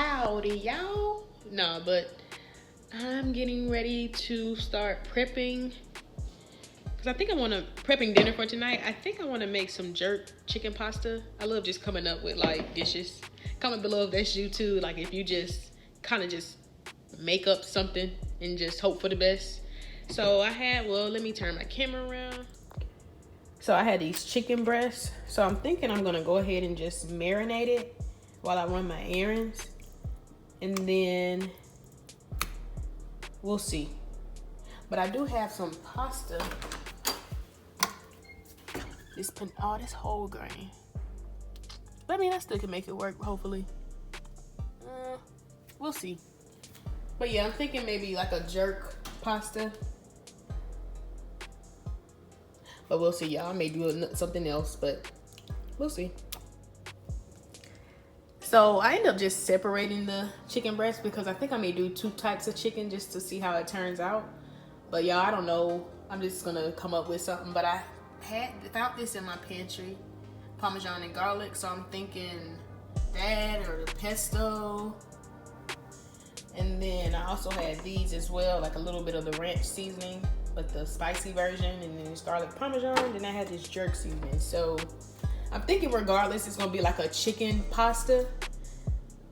Howdy, y'all. No, but I'm getting ready to start prepping because I think I want to prepping dinner for tonight. I think I want to make some jerk chicken pasta. I love just coming up with like dishes. Comment below if that's you too. Like if you just kind of just make up something and just hope for the best. So I had, well, let me turn my camera around. So I had these chicken breasts. So I'm thinking I'm gonna go ahead and just marinate it while I run my errands. And then we'll see. But I do have some pasta. This whole grain. But I mean, I still can make it work, hopefully. We'll see. But yeah, I'm thinking maybe like a jerk pasta. But we'll see, y'all. I may do something else, but we'll see. So I end up just separating the chicken breast because I think I may do 2 types of chicken just to see how it turns out. But y'all, I don't know. I'm just gonna come up with something. But I found this in my pantry, Parmesan and garlic. So I'm thinking that or the pesto. And then I also had these as well, like a little bit of the ranch seasoning, but the spicy version, and then this garlic parmesan. Then I had this jerk seasoning. So I'm thinking regardless, it's gonna be like a chicken pasta,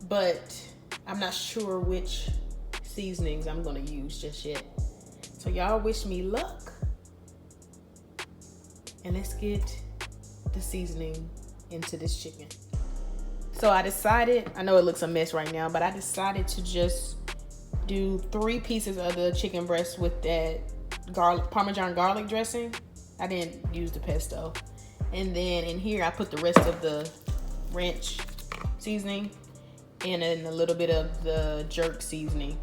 but I'm not sure which seasonings I'm gonna use just yet. So y'all wish me luck. And let's get the seasoning into this chicken. So I decided, I know it looks a mess right now, but I decided to just do 3 pieces of the chicken breast with that Parmesan garlic dressing. I didn't use the pesto. And then in here, I put the rest of the ranch seasoning and then a little bit of the jerk seasoning.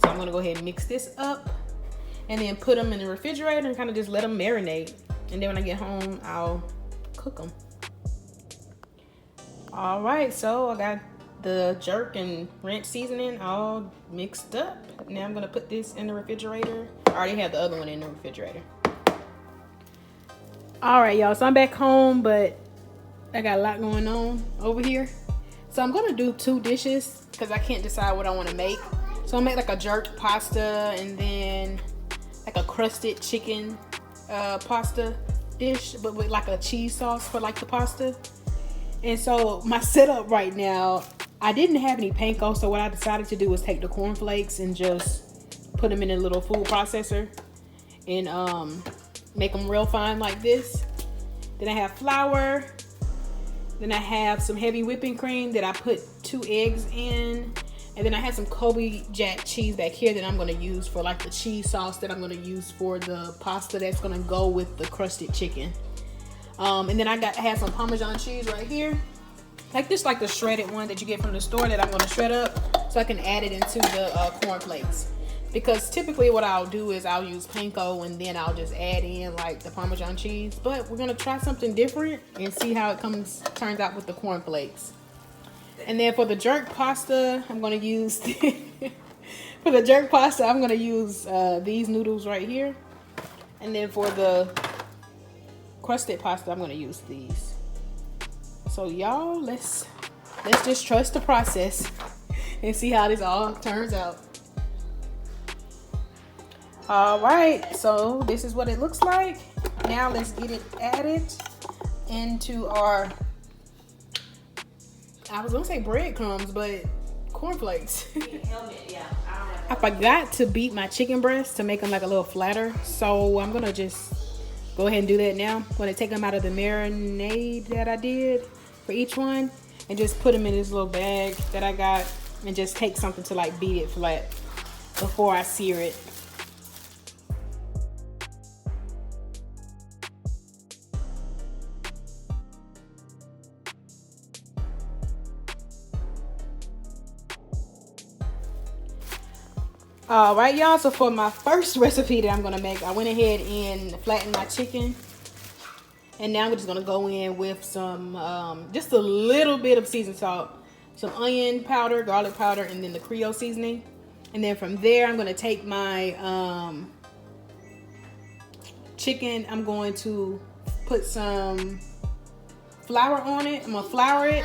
So I'm gonna go ahead and mix this up and then put them in the refrigerator and kind of just let them marinate. And then when I get home, I'll cook them. All right, so I got the jerk and ranch seasoning all mixed up. Now I'm gonna put this in the refrigerator. I already have the other one in the refrigerator. All right, y'all, so I'm back home, but I got a lot going on over here. So I'm gonna do 2 dishes because I can't decide what I wanna make. So I'll make like a jerk pasta and then like a crusted chicken pasta dish, but with like a cheese sauce for like the pasta. And so my setup right now, I didn't have any panko, so what I decided to do was take the cornflakes and just put them in a little food processor and make them real fine like this. Then I have flour. Then I have some heavy whipping cream that I put 2 eggs in. And then I have some Kobe Jack cheese back here that I'm gonna use for like the cheese sauce that I'm gonna use for the pasta that's gonna go with the crusted chicken. And then I have some Parmesan cheese right here. Like this, like the shredded one that you get from the store that I'm gonna shred up so I can add it into the cornflakes. Because typically what I'll do is I'll use panko and then I'll just add in like the Parmesan cheese. But we're gonna try something different and see how it turns out with the cornflakes. And then for the jerk pasta, I'm gonna use for the jerk pasta, I'm gonna use these noodles right here. And then for the crusted pasta, I'm gonna use these. So y'all, let's just trust the process and see how this all turns out. All right, so this is what it looks like. Now let's get it added into our, I was gonna say breadcrumbs, but cornflakes. I forgot to beat my chicken breasts to make them like a little flatter. So I'm gonna just go ahead and do that now. I'm gonna take them out of the marinade that I did for each one and just put them in this little bag that I got and just take something to like beat it flat before I sear it. All right, y'all, so for my first recipe that I'm gonna make, I went ahead and flattened my chicken. And now we're just gonna go in with some, just a little bit of seasoned salt, some onion powder, garlic powder, and then the Creole seasoning. And then from there, I'm gonna take my chicken. I'm going to put some flour on it. I'm gonna flour it.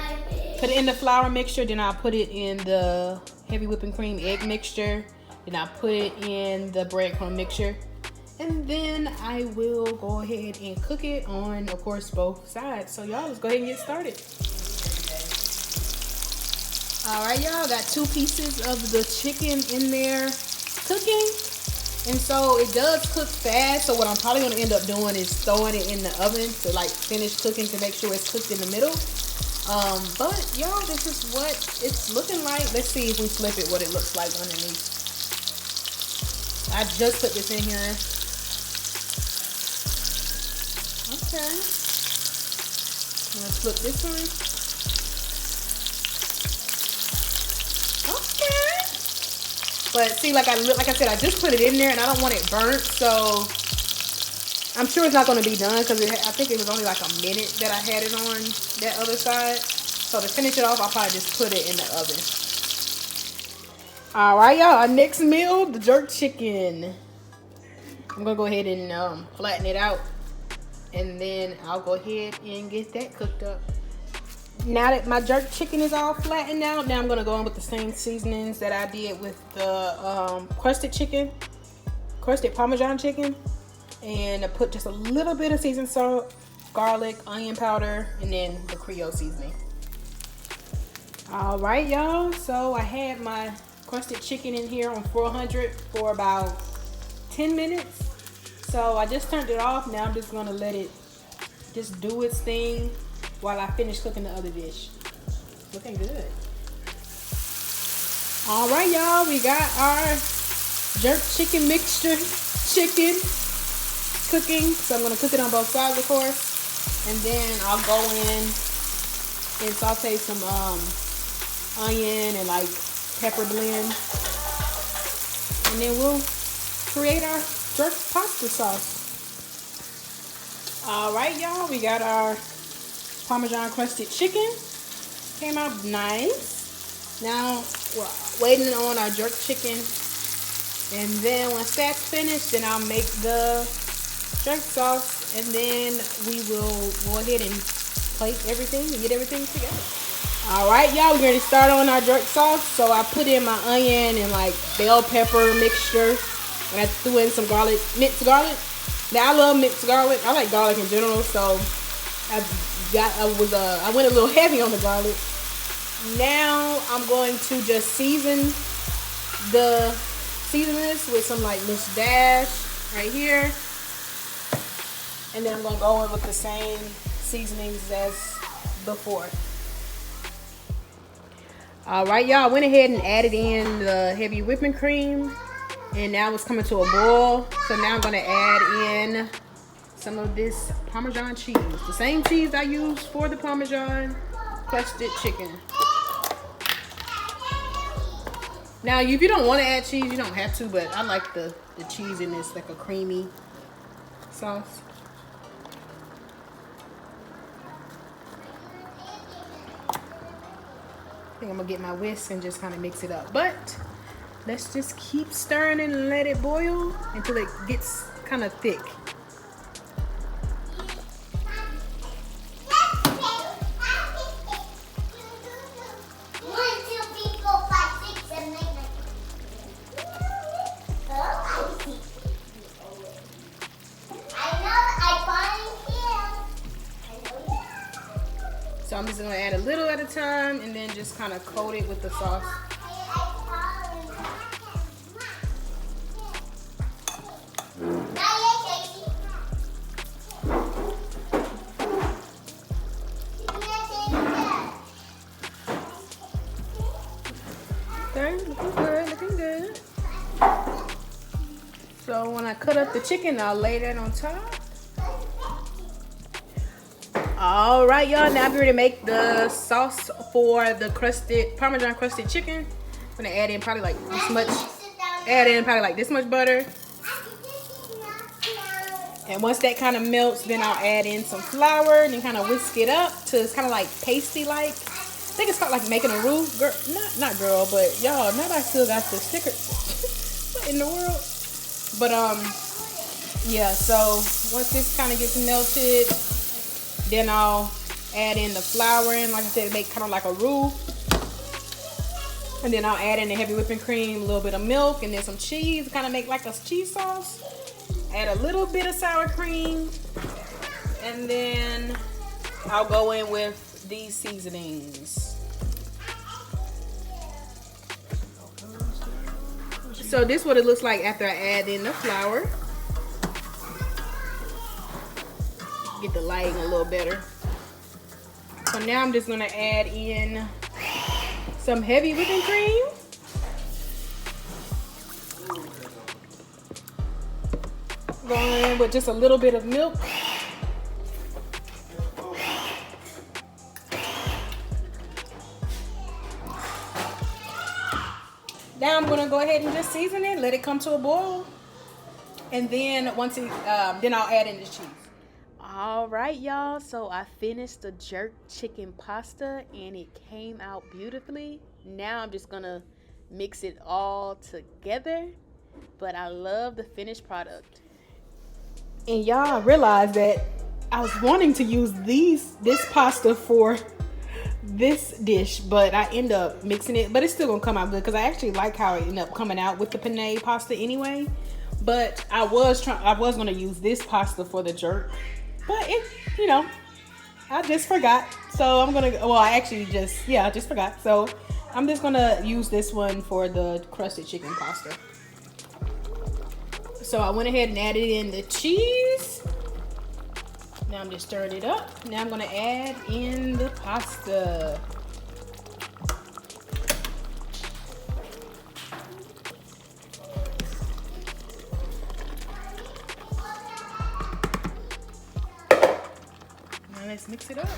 Put it in the flour mixture, then I'll put it in the heavy whipping cream egg mixture. Then I'll put it in the breadcrumb mixture. And then I will go ahead and cook it on, of course, both sides. So y'all, let's go ahead and get started. All right, y'all, got 2 pieces of the chicken in there cooking. And so it does cook fast. So what I'm probably gonna end up doing is throwing it in the oven to like finish cooking to make sure it's cooked in the middle. But y'all, this is what it's looking like. Let's see if we flip it, what it looks like underneath. I just put this in here. Okay. Let's flip this one. Okay. But see, like I said, I just put it in there and I don't want it burnt, so I'm sure it's not going to be done because I think it was only like a minute that I had it on that other side. So to finish it off, I'll probably just put it in the oven. All right, y'all, our next meal, the jerk chicken. I'm going to go ahead and flatten it out. And then I'll go ahead and get that cooked up. Now that my jerk chicken is all flattened out, now I'm going to go in with the same seasonings that I did with the crusted Parmesan chicken. And I put just a little bit of seasoned salt, garlic, onion powder, and then the Creole seasoning. All right, y'all. So I had my crusted chicken in here on 400 for about 10 minutes. So I just turned it off. Now I'm just gonna let it just do its thing while I finish cooking the other dish. Looking good. All right, y'all, we got our jerk chicken mixture chicken cooking. So I'm gonna cook it on both sides, of course. And then I'll go in and saute some onion and like pepper blend. And then we'll create our jerk pasta sauce. All right, y'all, we got our Parmesan crusted chicken. Came out nice. Now we're waiting on our jerk chicken. And then once that's finished, then I'll make the jerk sauce. And then we will go ahead and plate everything and get everything together. All right, y'all, we're going to start on our jerk sauce. So I put in my onion and like bell pepper mixture. And I threw in some garlic, minced garlic. Now I love minced garlic. I like garlic in general, so I went a little heavy on the garlic. Now I'm going to just season this with some like Miss Dash right here. And then I'm gonna go in with the same seasonings as before. All right, y'all, I went ahead and added in the heavy whipping cream. And now it's coming to a boil. So now I'm going to add in some of this Parmesan cheese. The same cheese I used for the Parmesan crusted chicken. Now, if you don't want to add cheese, you don't have to. But I like the cheese in this, like a creamy sauce. I think I'm going to get my whisk and just kind of mix it up. But let's just keep stirring and let it boil until it gets kind of thick. So I'm just gonna add a little at a time and then just kind of coat it with the sauce. Okay, looking good. So when I cut up the chicken, I'll lay that on top. All right, y'all, now I'm ready to make the sauce for the Parmesan crusted chicken. I'm gonna add in probably like this much, butter. And once that kind of melts, then I'll add in some flour and then kind of whisk it up till it's kind of like pasty-like. I think it's called like making a roux. Girl, not girl, but y'all, now that I still got the sticker. What in the world? But yeah, so once this kind of gets melted, then I'll add in the flour, and like I said, make kind of like a roux. And then I'll add in the heavy whipping cream, a little bit of milk, and then some cheese, kind of make like a cheese sauce. Add a little bit of sour cream, and then I'll go in with these seasonings. So this is what it looks like after I add in the flour. Get the lighting a little better. So now I'm just gonna add in some heavy whipping cream. Going in with just a little bit of milk. Now I'm gonna go ahead and just season it, let it come to a boil, and then once it, then I'll add in the cheese. All right, y'all. So I finished the jerk chicken pasta, and it came out beautifully. Now I'm just gonna mix it all together, but I love the finished product. And y'all realize that I was wanting to use this pasta for this dish, but I end up mixing it, but it's still gonna come out good because I actually like how it ended up coming out with the penne pasta anyway. But I was gonna use this pasta for the jerk, but it, you know, I just forgot. So I'm gonna, well, I just forgot. So I'm just gonna use this one for the crusted chicken pasta. So I went ahead and added in the cheese. Now I'm just stirring it up. Now I'm gonna add in the pasta. Now let's mix it up.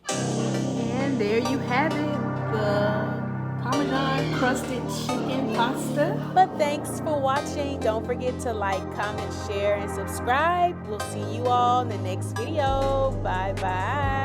And there you have it, the Parmesan Crusted chicken pasta. But thanks for watching. Don't forget to like, comment, share, and subscribe. We'll see you all in the next video. Bye bye.